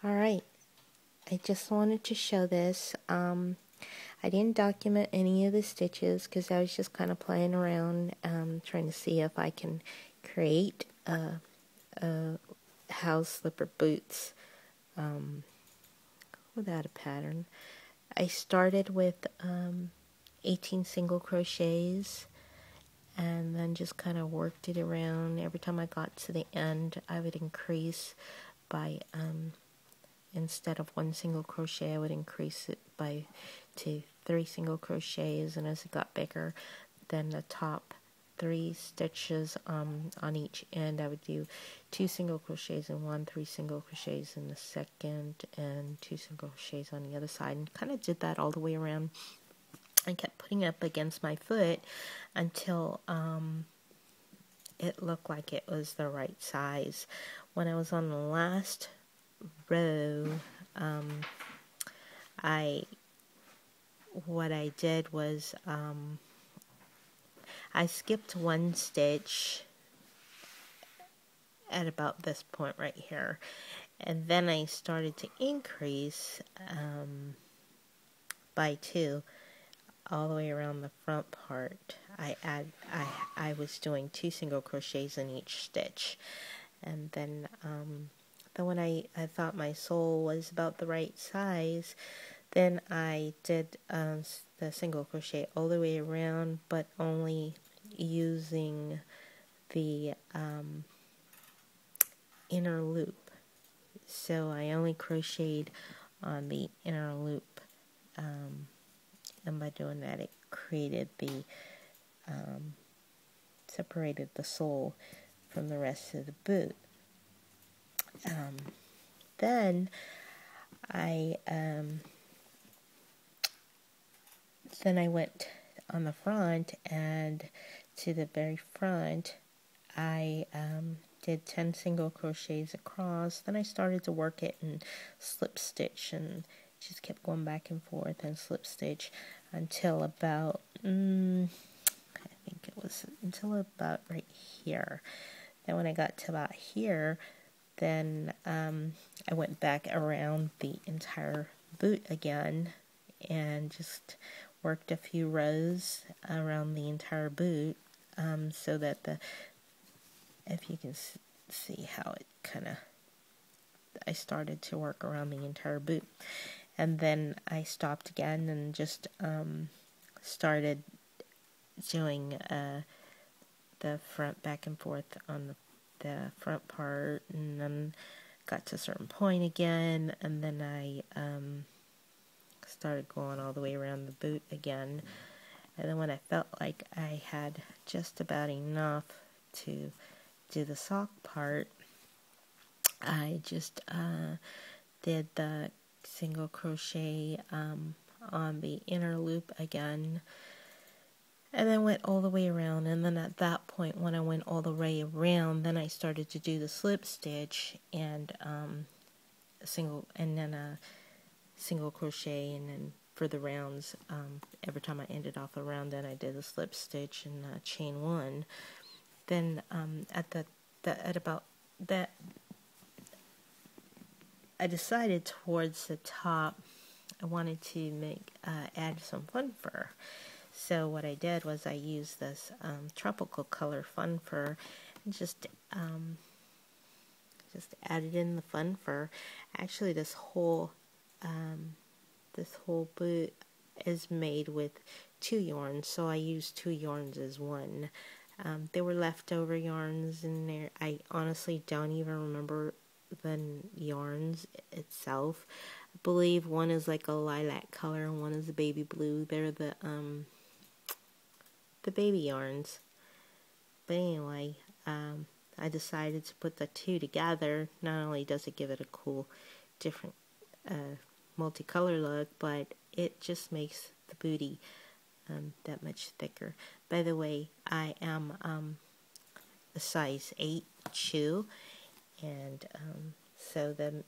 Alright, I just wanted to show this. I didn't document any of the stitches because I was just kind of playing around, trying to see if I can create house slipper boots without a pattern. I started with 18 single crochets and then just kind of worked it around. Every time I got to the end, I would increase by instead of 1 single crochet, I would increase it to 3 single crochets, and as it got bigger, then the top 3 stitches on each end, I would do 2 single crochets in one, 3 single crochets in the second, and 2 single crochets on the other side, and kind of did that all the way around. I kept putting it up against my foot until it looked like it was the right size. When I was on the last row, what I did was I skipped 1 stitch at about this point right here, and then I started to increase by 2 all the way around the front part. I was doing 2 single crochets in each stitch, and then when I thought my sole was about the right size, then I did the single crochet all the way around, but only using the inner loop. So I only crocheted on the inner loop, and by doing that it created the separated the sole from the rest of the boot. Then I went on the front, and to the very front I did 10 single crochets across. Then I started to work it in slip stitch and just kept going back and forth and slip stitch until about until about right here. Then when I got to about here, then I went back around the entire boot again and just worked a few rows around the entire boot, so that if you can see how it I started to work around the entire boot, and then I stopped again and just started doing the front back and forth on the front part, and then got to a certain point again, and then I started going all the way around the boot again. And then when I felt like I had just about enough to do the sock part, I just did the single crochet on the inner loop again, and then went all the way around. And then at that point, when I went all the way around, then I started to do the slip stitch and a single crochet, and then for the rounds, every time I ended off a round, then I did a slip stitch and chain 1. Then at about that, I decided towards the top I wanted to add some fun fur. So what I did was I used this tropical color fun fur and just added in the fun fur. Actually, this whole boot is made with 2 yarns, so I used 2 yarns as one. There were leftover yarns in there. I honestly don't even remember the yarns itself. I believe one is like a lilac color and one is a baby blue. They're the baby yarns. But anyway, I decided to put the 2 together. Not only does it give it a cool, different multicolor look, but it just makes the booty that much thicker. By the way, I am a size 8 shoe, and so then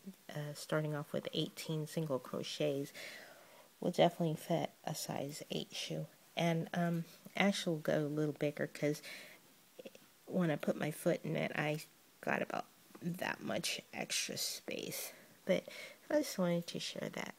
starting off with 18 single crochets will definitely fit a size 8 shoe. And actually will go a little bigger, because when I put my foot in it, I got about that much extra space. but I just wanted to share that.